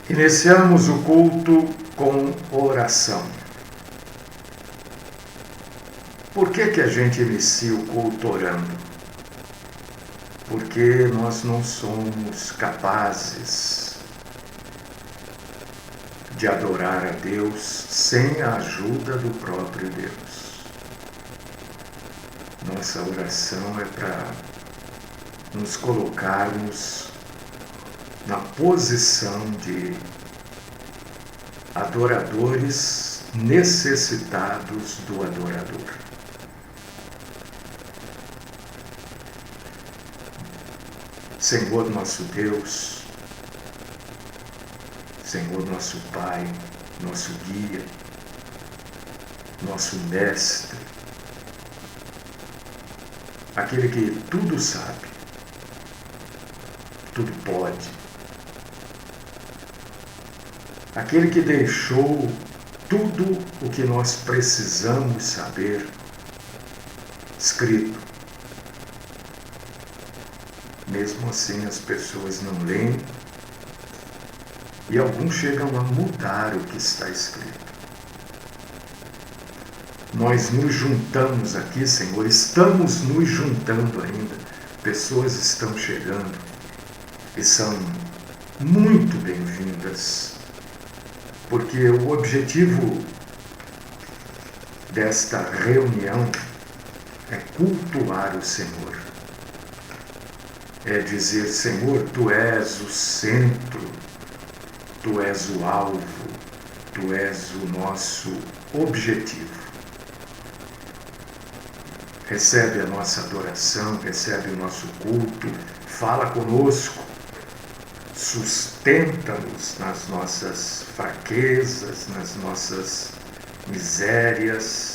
Iniciamos o culto com oração. Por que a gente inicia o culto orando? Porque nós não somos capazes de adorar a Deus sem a ajuda do próprio Deus. Nossa oração é para nos colocarmos na posição de adoradores necessitados do adorador. Senhor nosso Deus, Senhor nosso Pai, nosso guia, nosso mestre, aquele que tudo sabe, tudo pode, aquele que deixou tudo o que nós precisamos saber escrito. Mesmo assim, as pessoas não leem e alguns chegam a mudar o que está escrito. Nós nos juntamos aqui, Senhor, estamos nos juntando ainda. Pessoas estão chegando e são muito bem-vindas, porque o objetivo desta reunião é cultuar o Senhor. É dizer, Senhor, Tu és o centro, Tu és o alvo, Tu és o nosso objetivo. Recebe a nossa adoração, recebe o nosso culto, fala conosco, sustenta-nos nas nossas fraquezas, nas nossas misérias,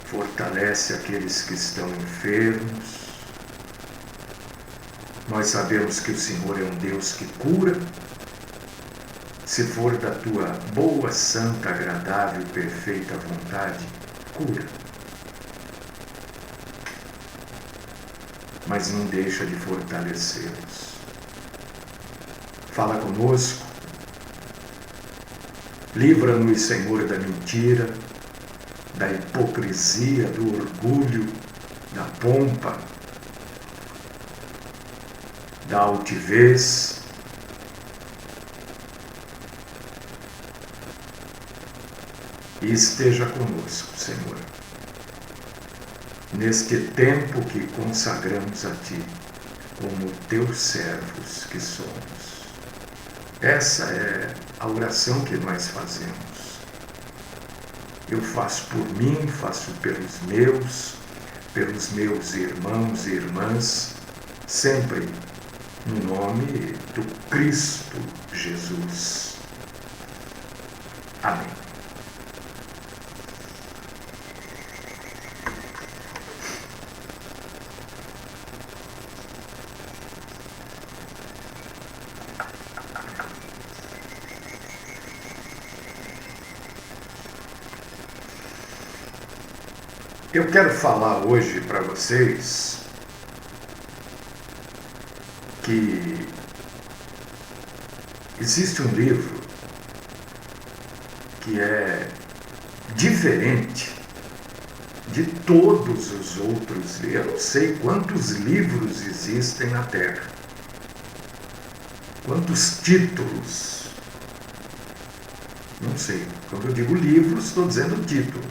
fortalece aqueles que estão enfermos. Nós sabemos que o Senhor é um Deus que cura. Se for da Tua boa, santa, agradável e perfeita vontade, cura. Mas não deixa de fortalecê-los. Fala conosco. Livra-nos, Senhor, da mentira, da hipocrisia, do orgulho, da pompa, da altivez. E esteja conosco, Senhor, neste tempo que consagramos a Ti, como Teus servos que somos. Essa é a oração que nós fazemos. Eu faço por mim, faço pelos meus irmãos e irmãs, sempre no nome do Cristo Jesus. Amém. Eu quero falar hoje para vocês que existe um livro que é diferente de todos os outros. Eu não sei quantos livros existem na Terra, quantos títulos. Não sei. Quando eu digo livros, estou dizendo título.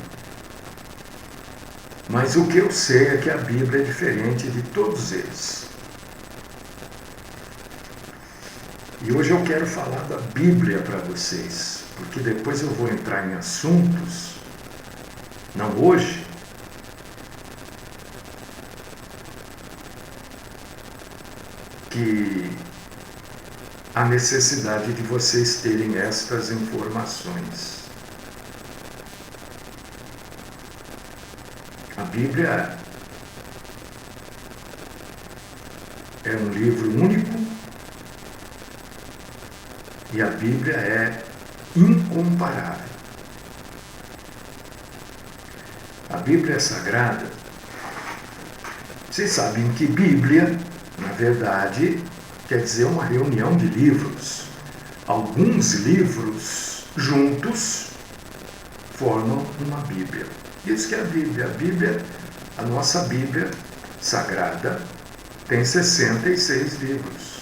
Mas o que eu sei é que a Bíblia é diferente de todos eles. E hoje eu quero falar da Bíblia para vocês, porque depois eu vou entrar em assuntos, não hoje, que há necessidade de vocês terem estas informações. A Bíblia é um livro único e a Bíblia é incomparável. A Bíblia é sagrada. Vocês sabem que Bíblia, na verdade, quer dizer uma reunião de livros. Alguns livros juntos formam uma Bíblia. Isso que é a Bíblia. A Bíblia, a nossa Bíblia Sagrada, tem 66 livros.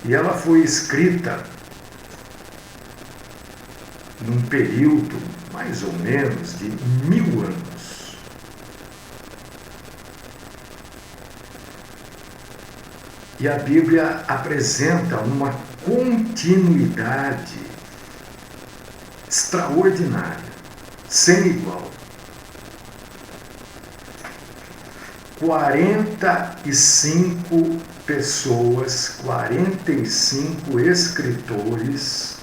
E ela foi escrita num período mais ou menos de 1000 anos. E a Bíblia apresenta uma continuidade extraordinária, sem igual. 45 pessoas, 45 escritores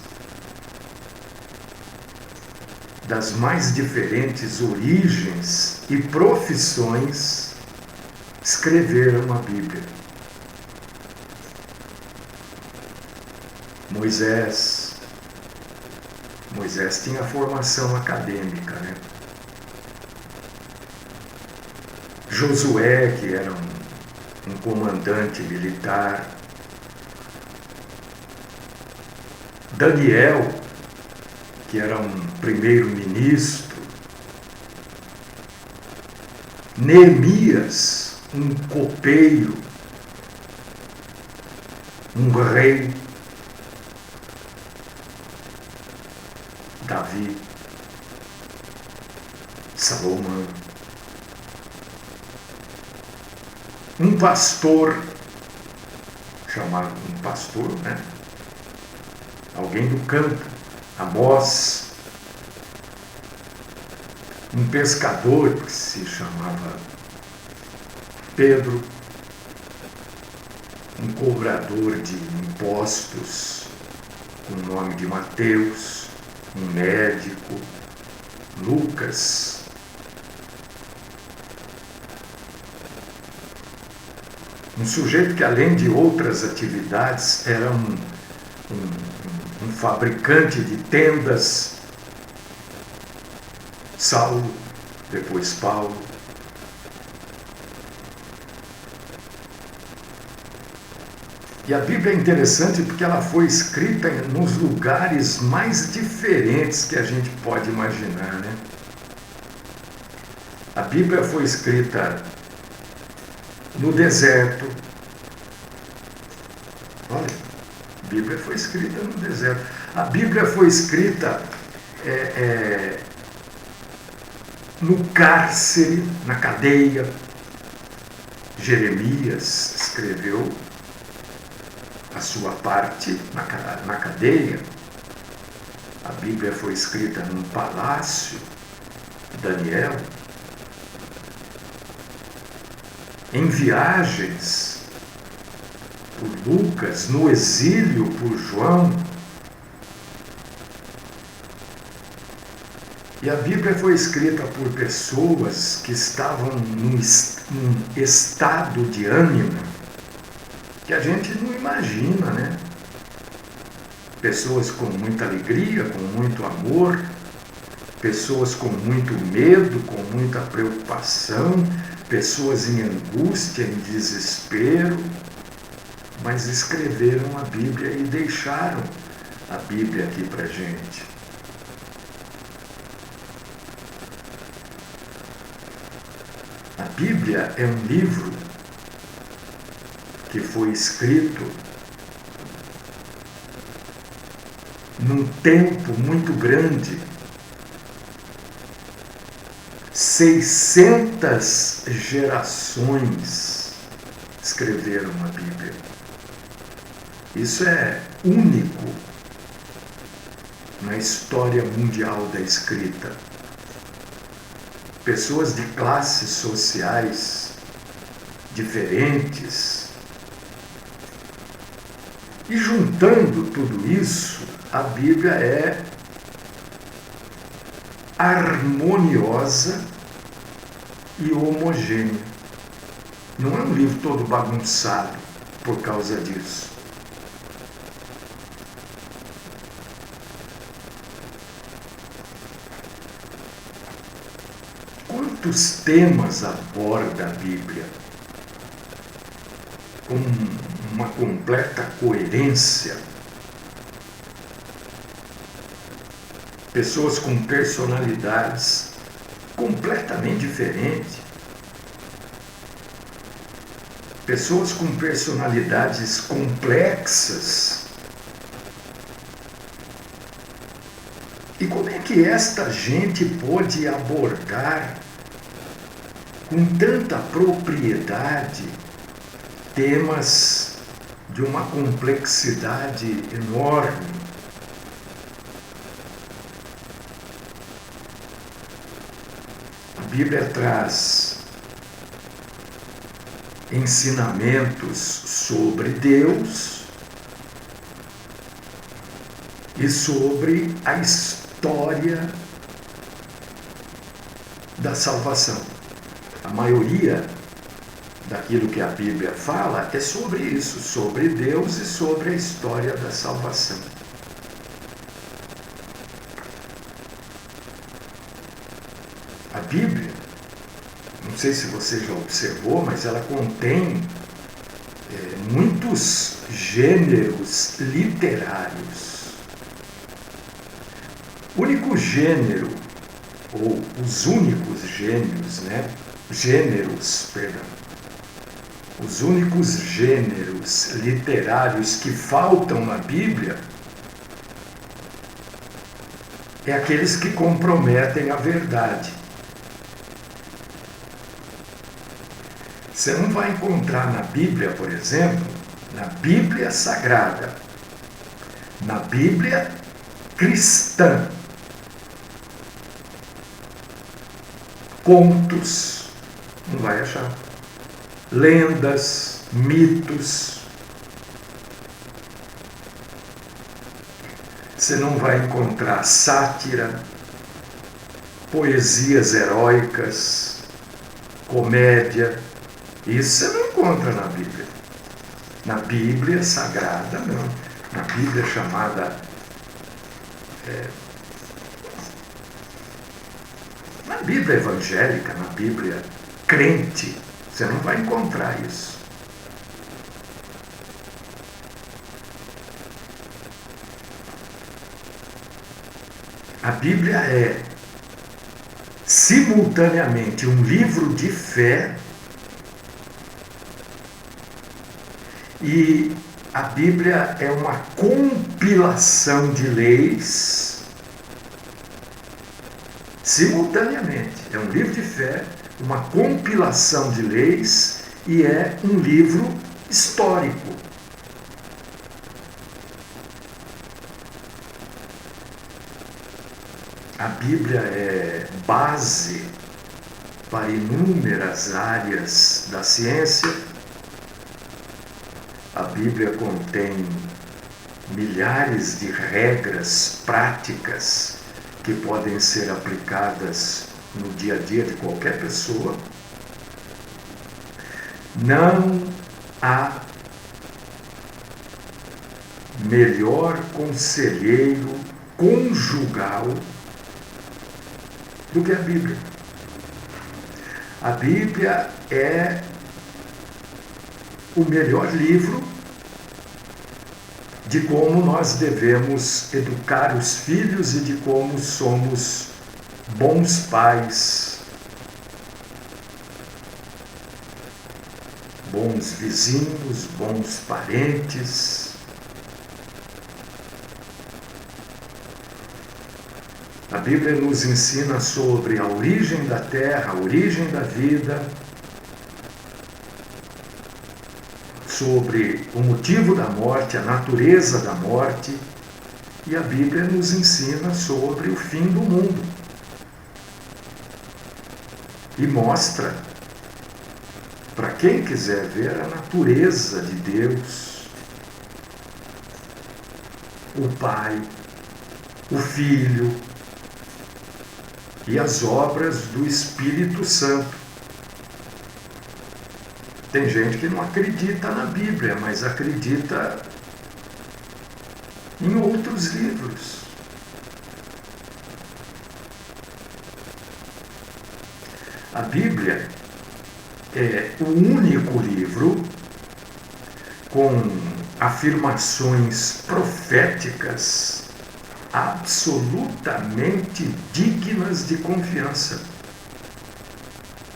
das mais diferentes origens e profissões escreveram a Bíblia. Moisés tinha formação acadêmica, né? Josué, que era um comandante militar. Daniel, que era um primeiro-ministro. Neemias, um copeiro, um rei. Davi, Salomão. Um pastor, chamado um pastor, né? Alguém do campo, Amós. Um pescador que se chamava Pedro. Um cobrador de impostos com o nome de Mateus. Um médico, Lucas. Um sujeito que, além de outras atividades, era um fabricante de tendas. Saulo, depois Paulo. E a Bíblia é interessante porque ela foi escrita nos lugares mais diferentes que a gente pode imaginar, né? A Bíblia foi escrita no deserto. Olha, a Bíblia foi escrita no deserto. A Bíblia foi escrita no cárcere, na cadeia. Jeremias escreveu a sua parte na cadeia. A Bíblia foi escrita num palácio. Daniel. Em viagens por Lucas, no exílio por João. E a Bíblia foi escrita por pessoas que estavam num estado de ânimo que a gente não imagina, né? Pessoas com muita alegria, com muito amor, pessoas com muito medo, com muita preocupação, pessoas em angústia, em desespero, mas escreveram a Bíblia e deixaram a Bíblia aqui pra gente. A Bíblia é um livro que foi escrito num tempo muito grande. 600 gerações escreveram a Bíblia. Isso é único na história mundial da escrita. Pessoas de classes sociais diferentes. E juntando tudo isso, a Bíblia é harmoniosa e homogênea. Não é um livro todo bagunçado por causa disso. Quantos temas aborda a Bíblia? com uma completa coerência, pessoas com personalidades completamente diferentes, pessoas com personalidades complexas. E como é que esta gente pode abordar com tanta propriedade temas de uma complexidade enorme? A Bíblia traz ensinamentos sobre Deus e sobre a história da salvação. A maioria daquilo que a Bíblia fala é sobre isso, sobre Deus e sobre a história da salvação. A Bíblia, não sei se você já observou, mas ela contém muitos gêneros literários. O único gênero, ou os únicos os únicos gêneros literários que faltam na Bíblia é aqueles que comprometem a verdade. Você não vai encontrar na Bíblia, por exemplo, na Bíblia Sagrada, na Bíblia cristã, contos, não vai achar. Lendas, mitos. Você não vai encontrar sátira, poesias heróicas, comédia. Isso você não encontra na Bíblia. Na Bíblia Sagrada, não. Na Bíblia chamada... na Bíblia evangélica, na Bíblia crente, você não vai encontrar isso. A Bíblia é simultaneamente um livro de fé e a Bíblia é uma compilação de leis simultaneamente. É um livro de fé, uma compilação de leis e é um livro histórico. A Bíblia é base para inúmeras áreas da ciência. A Bíblia contém milhares de regras práticas que podem ser aplicadas no dia a dia de qualquer pessoa. Não há melhor conselheiro conjugal do que a Bíblia. A Bíblia é o melhor livro de como nós devemos educar os filhos e de como somos bons pais, bons vizinhos, bons parentes. A Bíblia nos ensina sobre a origem da terra, a origem da vida, sobre o motivo da morte, a natureza da morte, e a Bíblia nos ensina sobre o fim do mundo. E mostra, para quem quiser ver, a natureza de Deus, o Pai, o Filho e as obras do Espírito Santo. Tem gente que não acredita na Bíblia, mas acredita em outros livros. A Bíblia é o único livro com afirmações proféticas absolutamente dignas de confiança.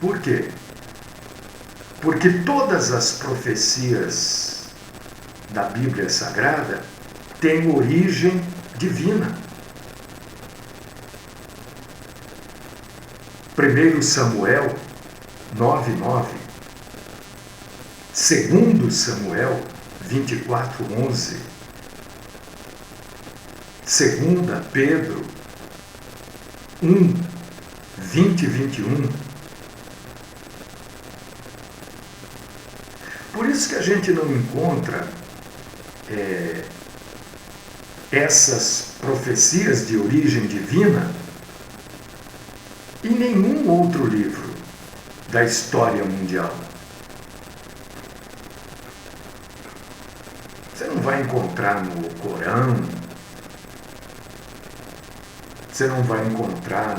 Por quê? Porque todas as profecias da Bíblia Sagrada têm origem divina. 1 Samuel 9:9, 2 Samuel 24:11, 2 Pedro 1:20-21. Por isso que a gente não encontra essas profecias de origem divina em nenhum outro livro da história mundial. Você não vai encontrar no Corão, você não vai encontrar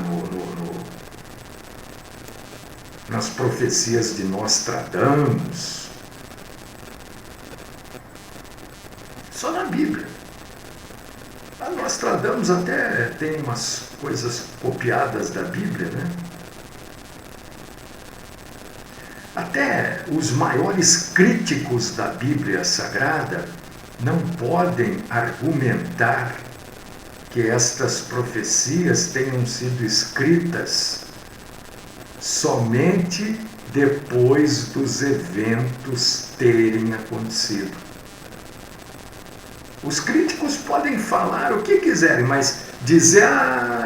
nas profecias de Nostradamus, só na Bíblia. A Nostradamus até tem umas coisas copiadas da Bíblia, né? Até os maiores críticos da Bíblia Sagrada não podem argumentar que estas profecias tenham sido escritas somente depois dos eventos terem acontecido. Os críticos podem falar o que quiserem, mas dizer,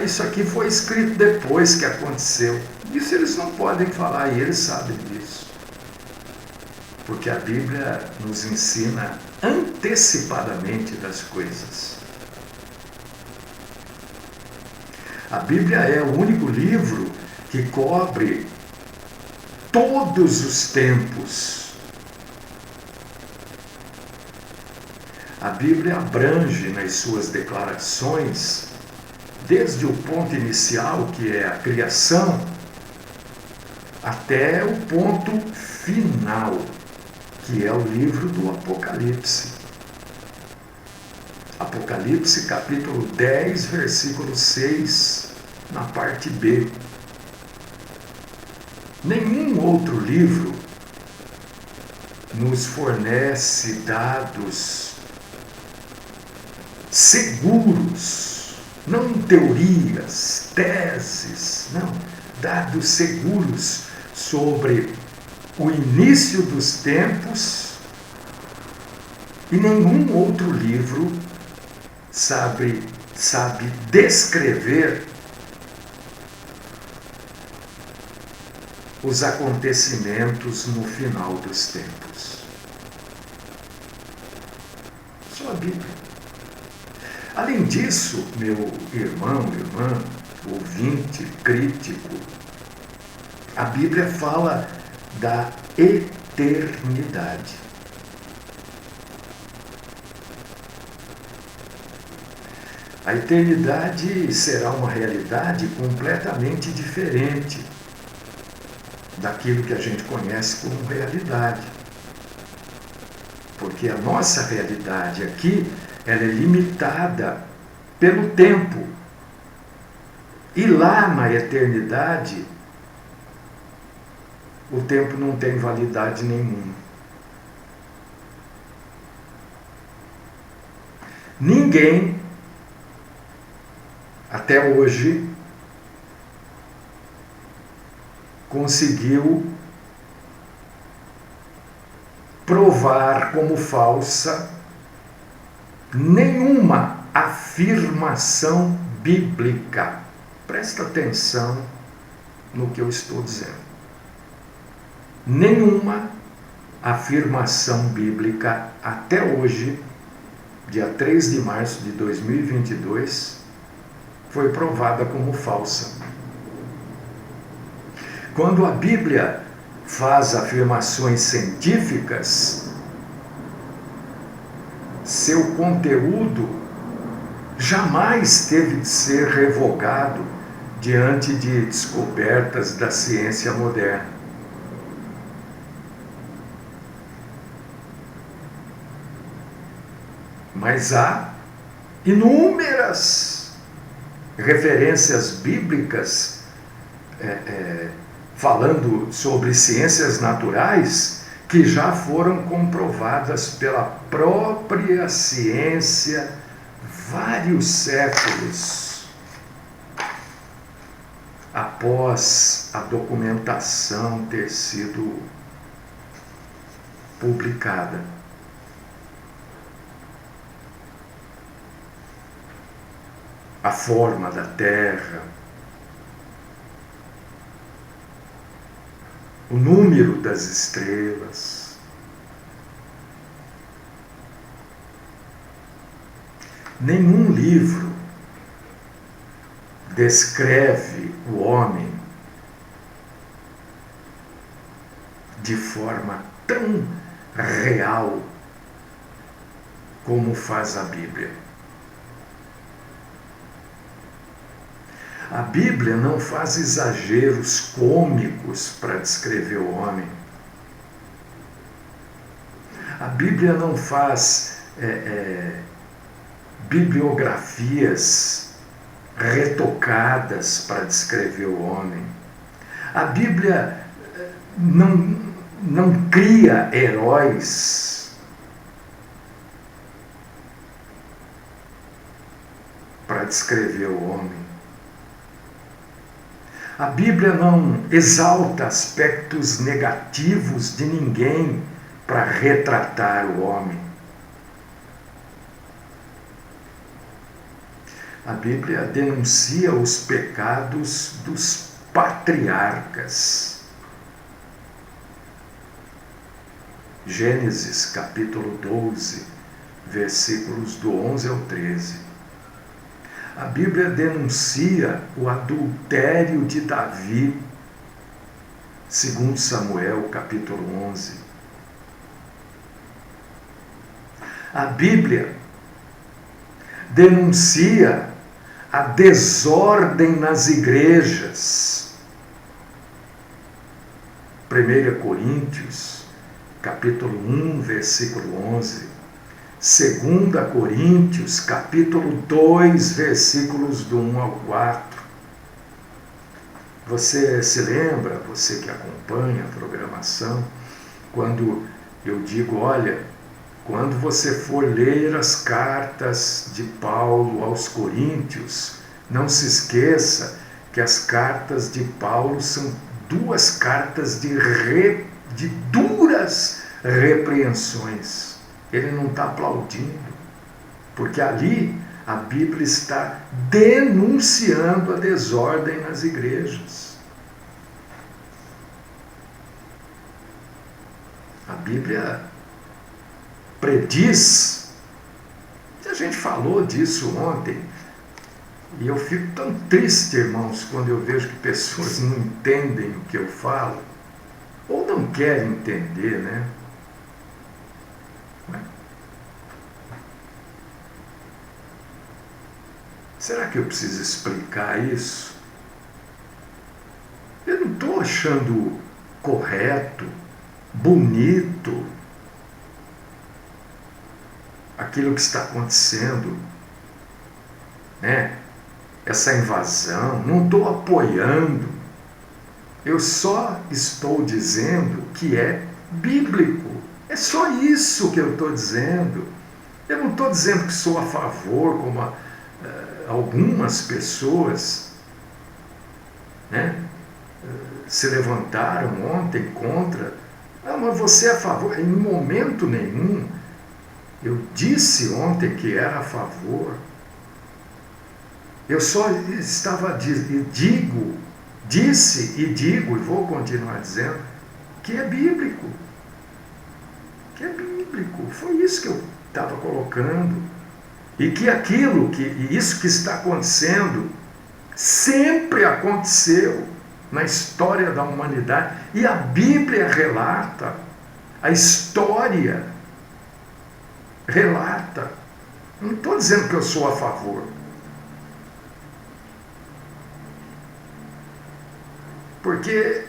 isso aqui foi escrito depois que aconteceu. Isso eles não podem falar e eles sabem disso. Porque a Bíblia nos ensina antecipadamente das coisas. A Bíblia é o único livro que cobre todos os tempos. A Bíblia abrange nas suas declarações, desde o ponto inicial, que é a criação, até o ponto final, que é o livro do Apocalipse. Apocalipse capítulo 10, versículo 6, na parte B. Nenhum outro livro nos fornece dados seguros, não teorias, teses, não, dados seguros sobre o início dos tempos, e nenhum outro livro sabe descrever os acontecimentos no final dos tempos. Só a Bíblia. Além disso, meu irmão, irmã, ouvinte, crítico, a Bíblia fala da eternidade. A eternidade será uma realidade completamente diferente daquilo que a gente conhece como realidade. Porque a nossa realidade aqui, ela é limitada pelo tempo. E lá na eternidade, o tempo não tem validade nenhuma. Ninguém, até hoje, conseguiu provar como falsa nenhuma afirmação bíblica. Presta atenção no que eu estou dizendo. Nenhuma afirmação bíblica até hoje, dia 3 de março de 2022, foi provada como falsa. Quando a Bíblia faz afirmações científicas, seu conteúdo jamais teve de ser revogado diante de descobertas da ciência moderna. Mas há inúmeras referências bíblicas falando sobre ciências naturais que já foram comprovadas pela própria ciência vários séculos após a documentação ter sido publicada. A forma da Terra, o número das estrelas, nenhum livro descreve o homem de forma tão real como faz a Bíblia. A Bíblia não faz exageros cômicos para descrever o homem. A Bíblia não faz bibliografias retocadas para descrever o homem. A Bíblia não cria heróis para descrever o homem. A Bíblia não exalta aspectos negativos de ninguém para retratar o homem. A Bíblia denuncia os pecados dos patriarcas. Gênesis capítulo 12, versículos do 11 ao 13. A Bíblia denuncia o adultério de Davi, segundo Samuel, capítulo 11. A Bíblia denuncia a desordem nas igrejas. 1 Coríntios, capítulo 1, versículo 11. 2 Coríntios, capítulo 2, versículos do 1 ao 4. Você se lembra, você que acompanha a programação, quando eu digo, olha, quando você for ler as cartas de Paulo aos Coríntios, não se esqueça que as cartas de Paulo são duas cartas de duras repreensões. Ele não está aplaudindo, porque ali a Bíblia está denunciando a desordem nas igrejas. A Bíblia prediz, a gente falou disso ontem, e eu fico tão triste, irmãos, quando eu vejo que pessoas não entendem o que eu falo, ou não querem entender, né? Será que eu preciso explicar isso? Eu não estou achando correto, bonito, aquilo que está acontecendo, né? Essa invasão, não estou apoiando, eu só estou dizendo que é bíblico, é só isso que eu estou dizendo. Eu não estou dizendo que sou a favor, como algumas pessoas, né, se levantaram ontem contra. Ah, mas você é a favor? Em momento nenhum eu disse ontem que era a favor. Eu só estava disse e digo, e vou continuar dizendo, que é bíblico. Que é bíblico. Foi isso que eu estava colocando. E que isso que está acontecendo, sempre aconteceu na história da humanidade. E a Bíblia relata, a história relata. Não estou dizendo que eu sou a favor. Porque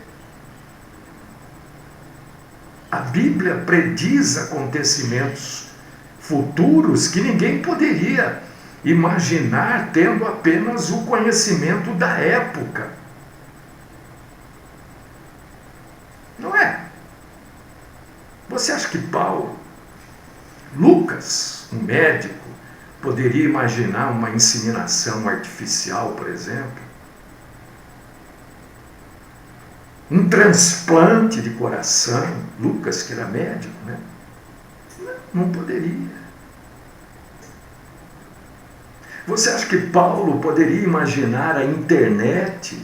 a Bíblia prediz acontecimentos futuros que ninguém poderia imaginar tendo apenas o conhecimento da época. Não é? Você acha que Lucas, um médico, poderia imaginar uma inseminação artificial, por exemplo? Um transplante de coração? Lucas, que era médico, né? Não poderia. Você acha que Paulo poderia imaginar a internet?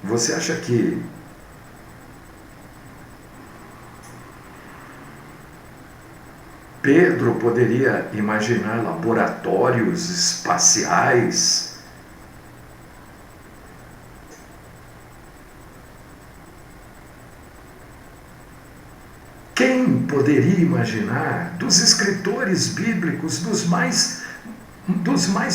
Você acha que Pedro poderia imaginar laboratórios espaciais? Quem poderia imaginar, dos escritores bíblicos, dos mais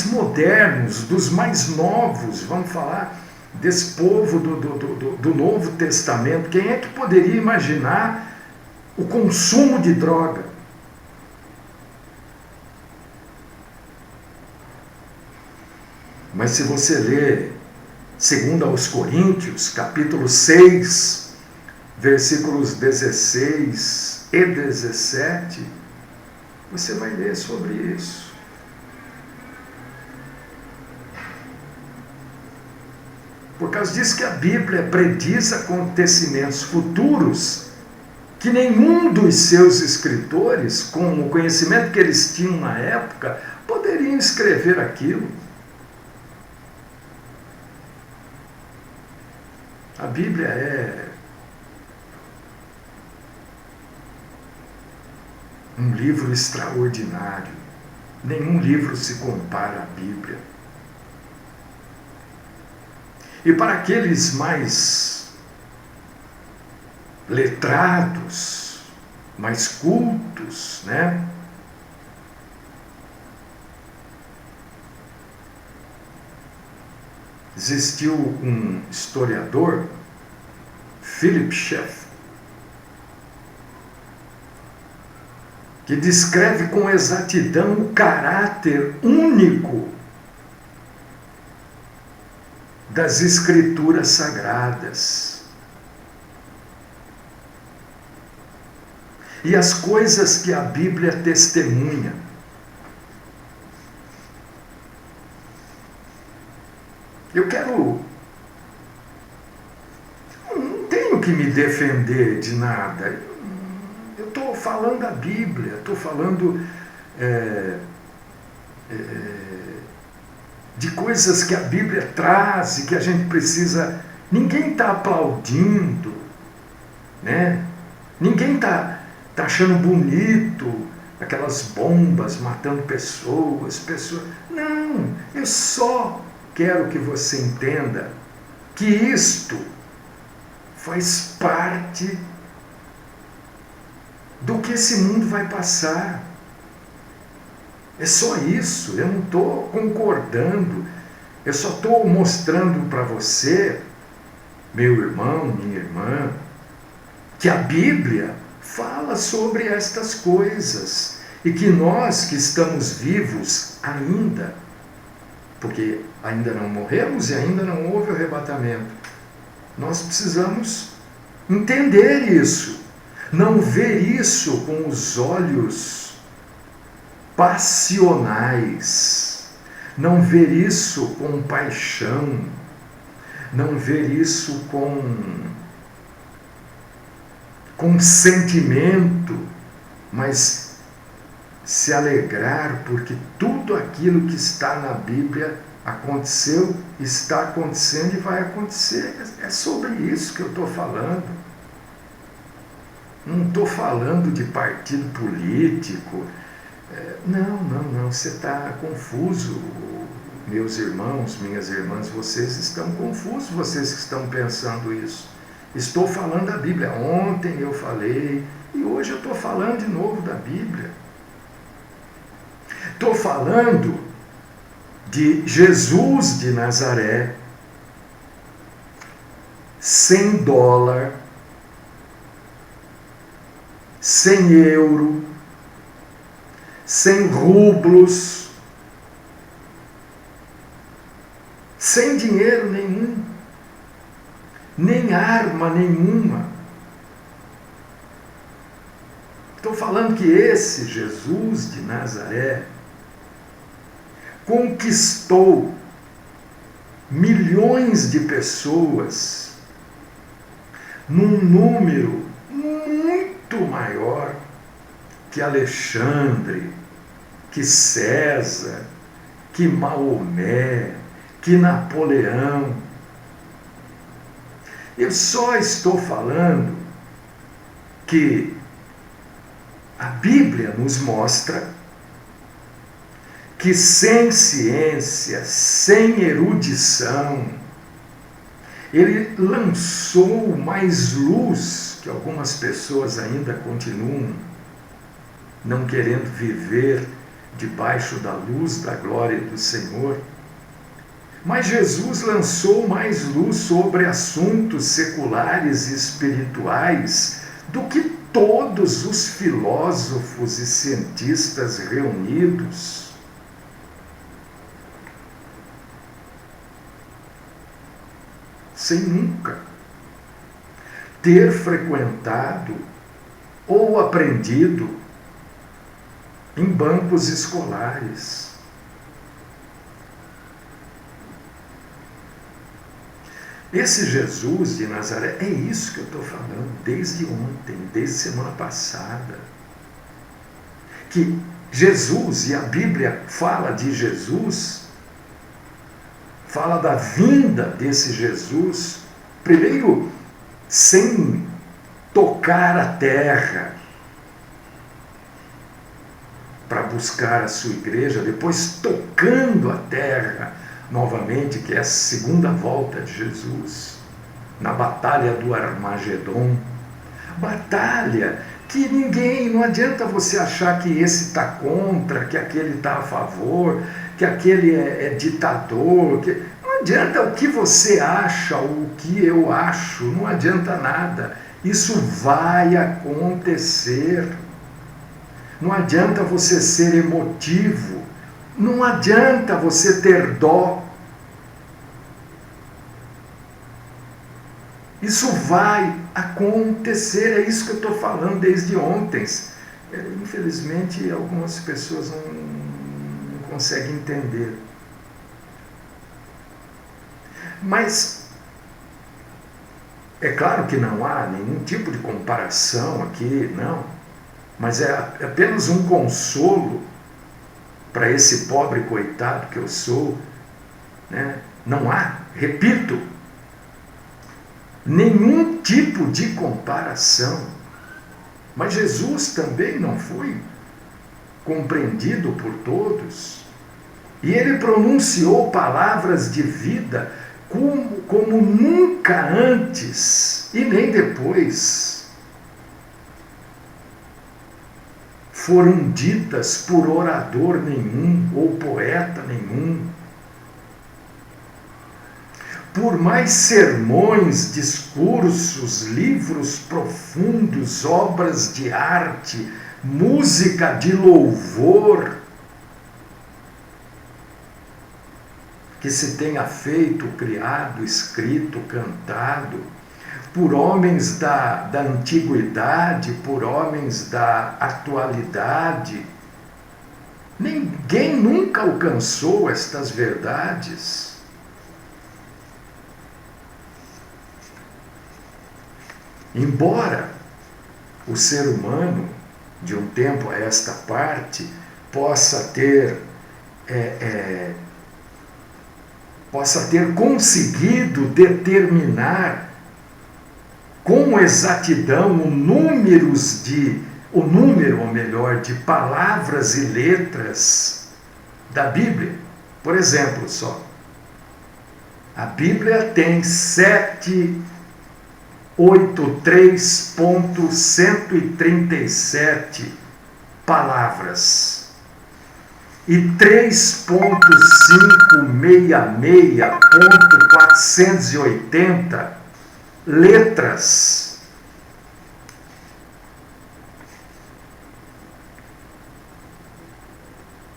modernos, dos mais novos, vamos falar desse povo do Novo Testamento, quem é que poderia imaginar o consumo de droga? Mas se você ler 2 aos Coríntios, capítulo 6, versículos 16 e 17, você vai ler sobre isso. Por causa disso que a Bíblia prediz acontecimentos futuros que nenhum dos seus escritores, com o conhecimento que eles tinham na época, poderiam escrever aquilo. A Bíblia é um livro extraordinário. Nenhum livro se compara à Bíblia. E para aqueles mais letrados, mais cultos, né? Existiu um historiador, Philip Schaff, que descreve com exatidão o caráter único das Escrituras Sagradas e as coisas que a Bíblia testemunha. Eu não tenho que me defender de nada. Eu estou falando da Bíblia, estou falando de coisas que a Bíblia traz e que a gente precisa. Ninguém está aplaudindo, né? Ninguém está achando bonito aquelas bombas matando pessoas. Não, eu só quero que você entenda que isto faz parte do que esse mundo vai passar. É só isso, eu não estou concordando, eu só estou mostrando para você, meu irmão, minha irmã, que a Bíblia fala sobre estas coisas e que nós que estamos vivos ainda, porque ainda não morremos e ainda não houve o arrebatamento, nós precisamos entender isso, não ver isso com os olhos passionais, não ver isso com paixão, não ver isso com sentimento, mas se alegrar porque tudo aquilo que está na Bíblia aconteceu, está acontecendo e vai acontecer. É sobre isso que eu estou falando. Não estou falando de partido político. Não, você está confuso, meus irmãos, minhas irmãs, vocês estão confusos, vocês que estão pensando isso. Estou falando da Bíblia. Ontem eu falei e hoje eu estou falando de novo da Bíblia. Estou falando de Jesus de Nazaré, sem dólar, sem euro, sem rublos, sem dinheiro nenhum, nem arma nenhuma. Estou falando que esse Jesus de Nazaré conquistou milhões de pessoas num número muito maior que Alexandre, que César, que Maomé, que Napoleão. Eu só estou falando que a Bíblia nos mostra que sem ciência, sem erudição, ele lançou mais luz, que algumas pessoas ainda continuam não querendo viver debaixo da luz da glória do Senhor. Mas Jesus lançou mais luz sobre assuntos seculares e espirituais do que todos os filósofos e cientistas reunidos. Sem nunca ter frequentado ou aprendido em bancos escolares. Esse Jesus de Nazaré, é isso que eu estou falando desde ontem, desde semana passada. Que Jesus, e a Bíblia fala de Jesus, fala da vinda desse Jesus, primeiro sem tocar a terra para buscar a sua igreja, depois tocando a terra novamente, que é a segunda volta de Jesus, na batalha do Armagedon. Batalha que não adianta você achar que esse está contra, que aquele está a favor, que aquele é ditador, não adianta o que você acha ou o que eu acho, não adianta nada. Isso vai acontecer. Não adianta você ser emotivo, não adianta você ter dó. Isso vai acontecer, é isso que eu estou falando desde ontem. Infelizmente, algumas pessoas não conseguem entender. Mas, é claro que não há nenhum tipo de comparação aqui, não. Mas é apenas um consolo para esse pobre coitado que eu sou, né? Não há, repito, nenhum tipo de comparação. Mas Jesus também não foi compreendido por todos. E ele pronunciou palavras de vida como nunca antes e nem depois foram ditas por orador nenhum ou poeta nenhum. Por mais sermões, discursos, livros profundos, obras de arte, música de louvor que se tenha feito, criado, escrito, cantado, por homens da antiguidade, por homens da atualidade, ninguém nunca alcançou estas verdades. Embora o ser humano, de um tempo a esta parte, possa ter conseguido determinar com exatidão o número, de palavras e letras da Bíblia. Por exemplo, só, a Bíblia tem 783.137 palavras. e 3.566.480 letras.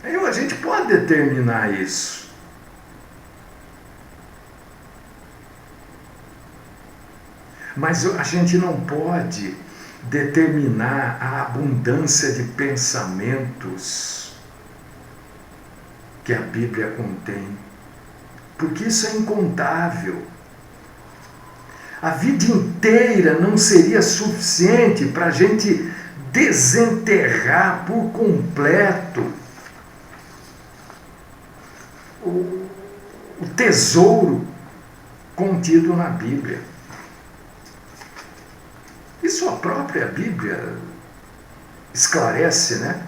Aí a gente pode determinar isso. Mas a gente não pode determinar a abundância de pensamentos que a Bíblia contém, porque isso é incontável. A vida inteira não seria suficiente para a gente desenterrar por completo o tesouro contido na Bíblia. Isso a própria Bíblia esclarece, né?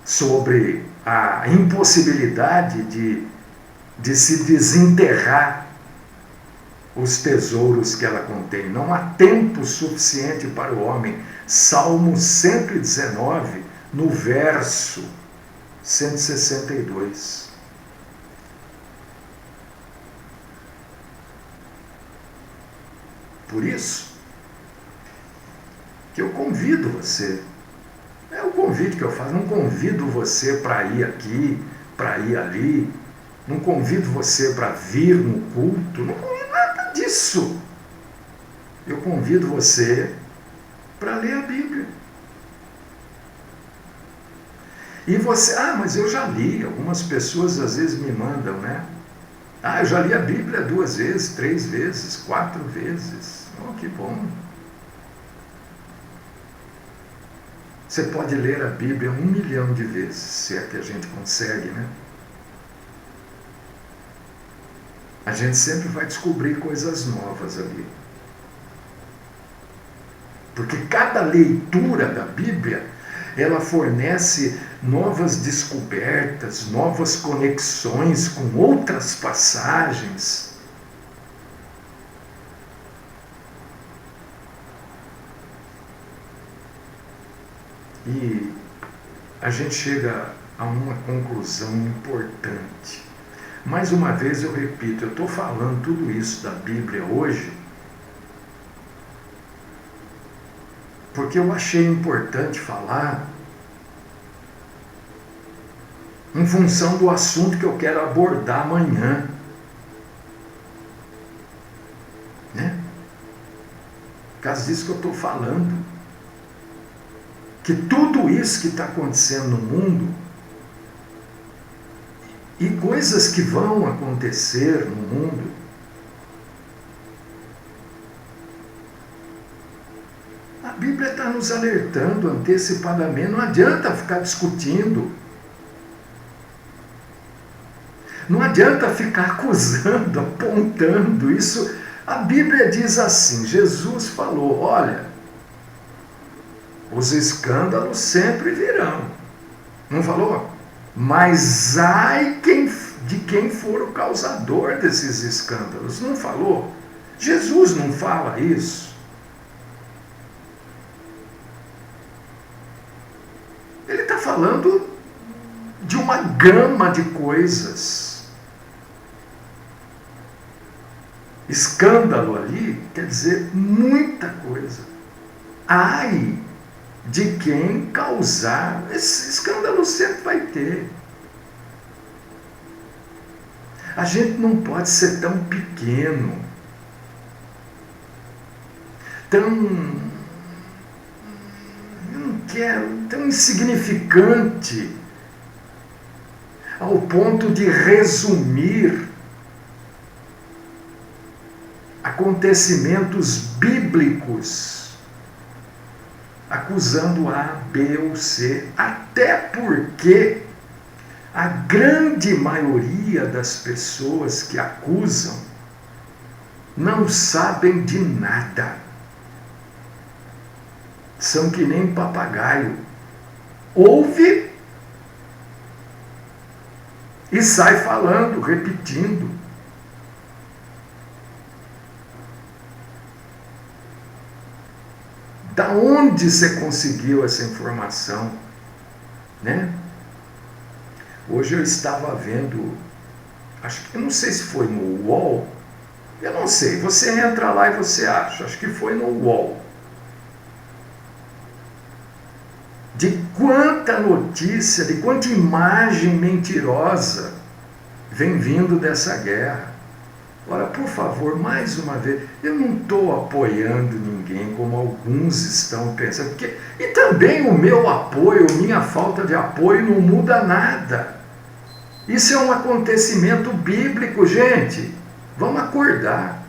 Sobre a impossibilidade de se desenterrar os tesouros que ela contém. Não há tempo suficiente para o homem. Salmo 119, no verso 162. Por isso que eu convido você, é o convite que eu faço, não convido você para ir aqui, para ir ali, não convido você para vir no culto, não convido nada disso. Eu convido você para ler a Bíblia. E você, mas eu já li, algumas pessoas às vezes me mandam, né? Eu já li a Bíblia 2 vezes, 3 vezes, 4 vezes. Oh, que bom. Você pode ler a Bíblia 1 milhão de vezes, se é que a gente consegue, né? A gente sempre vai descobrir coisas novas ali. Porque cada leitura da Bíblia, ela fornece novas descobertas, novas conexões com outras passagens. E a gente chega a uma conclusão importante. Mais uma vez eu repito, eu estou falando tudo isso da Bíblia hoje porque eu achei importante falar em função do assunto que eu quero abordar amanhã. Né? Por causa disso que eu estou falando. Que tudo isso que está acontecendo no mundo e coisas que vão acontecer no mundo, a Bíblia está nos alertando antecipadamente. Não adianta ficar discutindo. Não adianta ficar acusando, apontando. Isso, a Bíblia diz assim, Jesus falou, olha, os escândalos sempre virão. Não falou? Mas ai de quem for o causador desses escândalos. Não falou? Jesus não fala isso. Ele está falando de uma gama de coisas. Escândalo ali quer dizer muita coisa. Ai de quem causar. Esse escândalo sempre vai ter. A gente não pode ser tão pequeno, tão insignificante, ao ponto de resumir acontecimentos bíblicos acusando A, B ou C, até porque a grande maioria das pessoas que acusam não sabem de nada. São que nem papagaio. Ouve e sai falando, repetindo. Da onde você conseguiu essa informação? Né? Hoje eu estava vendo, acho que, eu não sei se foi no UOL, eu não sei, você entra lá e você acha, acho que foi no UOL. De quanta notícia, de quanta imagem mentirosa vem vindo dessa guerra. Ora, por favor, mais uma vez, eu não estou apoiando ninguém como alguns estão pensando, porque, e também o meu apoio, minha falta de apoio não muda nada. Isso é um acontecimento bíblico, gente. Vamos acordar.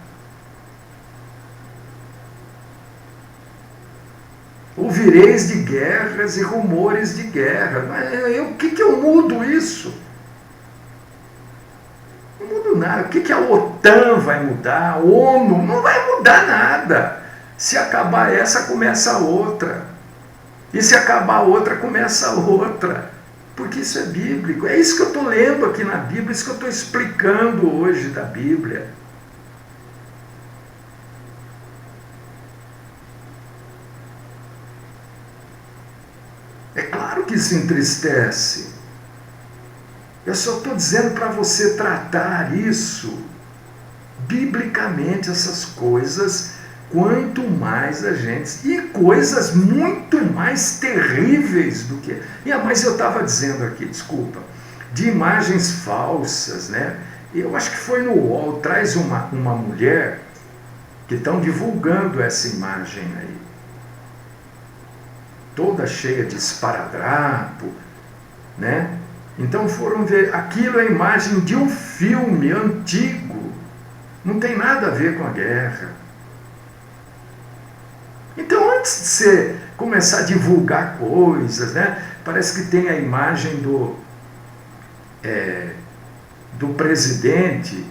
Ouvireis de guerras e rumores de guerra. Mas o que eu mudo isso? Não mudo nada. O que a OTAN vai mudar? A ONU? Não vai mudar nada. Se acabar essa, começa a outra. E se acabar a outra, começa a outra. Porque isso é bíblico. É isso que eu estou lendo aqui na Bíblia, isso que eu estou explicando hoje da Bíblia. É claro que isso entristece. Eu só estou dizendo para você tratar isso biblicamente, essas coisas, quanto mais a gente... E coisas muito mais terríveis do que... Mas eu estava dizendo aqui, desculpa, de imagens falsas, né? Eu acho que foi no UOL, traz uma mulher que estão divulgando essa imagem aí. Toda cheia de esparadrapo, né? Então foram ver, aquilo é a imagem de um filme antigo, não tem nada a ver com a guerra. Então antes de você começar a divulgar coisas, né? Parece que tem a imagem do presidente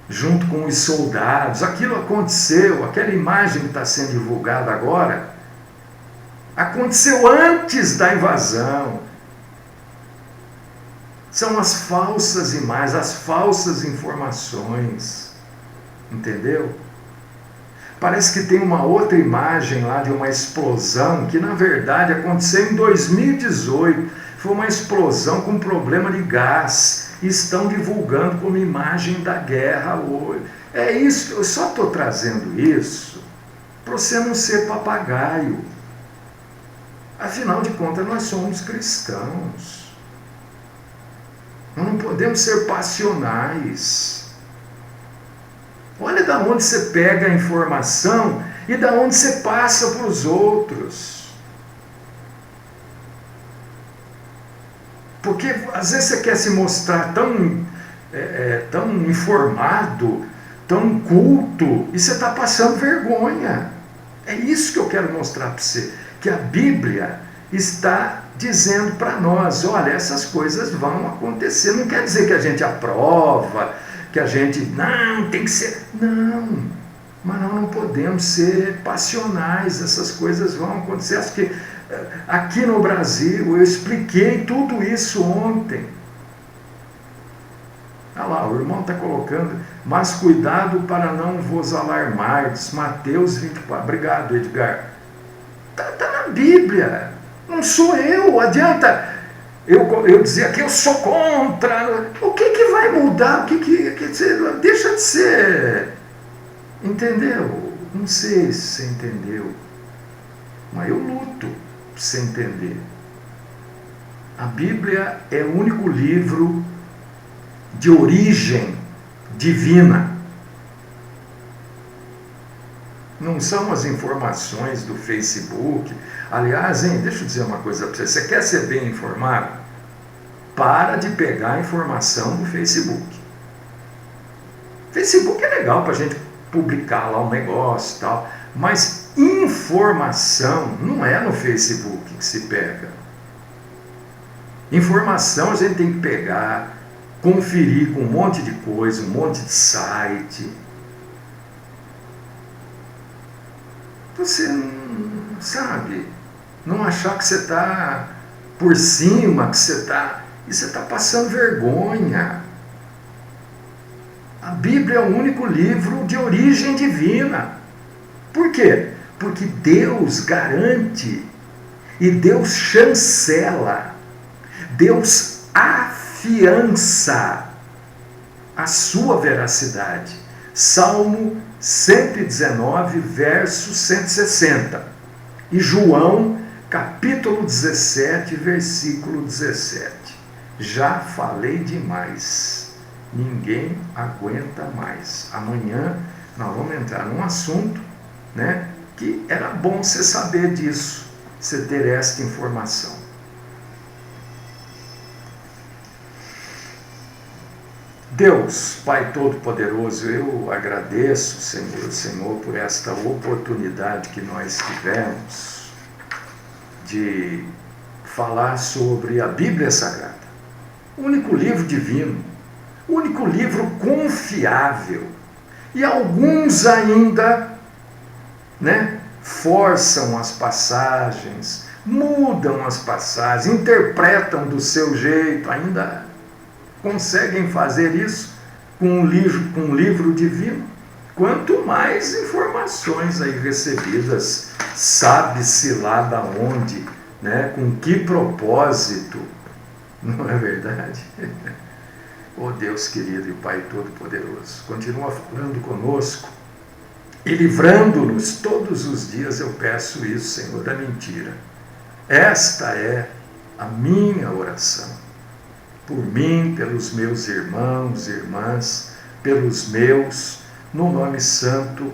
junto com os soldados, aquilo aconteceu, aquela imagem que está sendo divulgada agora, aconteceu antes da invasão. São as falsas imagens, as falsas informações. Entendeu? Parece que tem uma outra imagem lá de uma explosão que na verdade aconteceu em 2018. Foi uma explosão com problema de gás. Estão divulgando como imagem da guerra hoje. É isso, eu só estou trazendo isso para você não ser papagaio. Afinal de contas, nós somos cristãos. Nós não podemos ser passionais. Olha da onde você pega a informação e da onde você passa para os outros. Porque às vezes você quer se mostrar tão informado, tão culto, e você está passando vergonha. É isso que eu quero mostrar para você. Que a Bíblia está dizendo para nós, olha, essas coisas vão acontecer. Não quer dizer que a gente aprova, que a gente, não, tem que ser... Não, mas nós não podemos ser passionais, essas coisas vão acontecer. Acho que aqui no Brasil, eu expliquei tudo isso ontem. Olha lá, o irmão está colocando, mas cuidado para não vos alarmardes. Mateus 24, obrigado Edgar. Está na Bíblia, não sou eu, adianta eu dizer que eu sou contra, o que vai mudar, deixa de ser, entendeu? Não sei se você entendeu, mas eu luto para você entender. A Bíblia é o único livro de origem divina. Não são as informações do Facebook. Aliás, deixa eu dizer uma coisa para você. Você quer ser bem informado? Para de pegar a informação do Facebook. Facebook é legal para a gente publicar lá um negócio e tal. Mas informação não é no Facebook que se pega. Informação a gente tem que pegar, conferir com um monte de coisa, um monte de site. Você não sabe, não achar que você está por cima, que você está... E você está passando vergonha. A Bíblia é o único livro de origem divina. Por quê? Porque Deus garante, e Deus chancela, Deus afirma afiança a sua veracidade. Salmo 119, verso 160. E João, capítulo 17, versículo 17. Já falei demais. Ninguém aguenta mais. Amanhã nós vamos entrar num assunto, né, que era bom você saber disso, você ter esta informação. Deus, Pai Todo-Poderoso, eu agradeço, Senhor, por esta oportunidade que nós tivemos de falar sobre a Bíblia Sagrada, o único livro divino, o único livro confiável. E alguns ainda, né, forçam as passagens, mudam as passagens, interpretam do seu jeito, ainda conseguem fazer isso com um livro divino. Quanto mais informações aí recebidas, sabe-se lá da onde, né, com que propósito, não é verdade? Oh Deus querido e Pai Todo-Poderoso, continua falando conosco e livrando-nos todos os dias, eu peço isso, Senhor, da mentira. Esta é a minha oração. Por mim, pelos meus irmãos e irmãs, pelos meus, no nome santo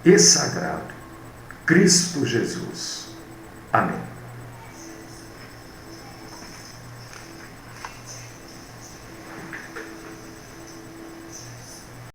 e sagrado, Cristo Jesus. Amém.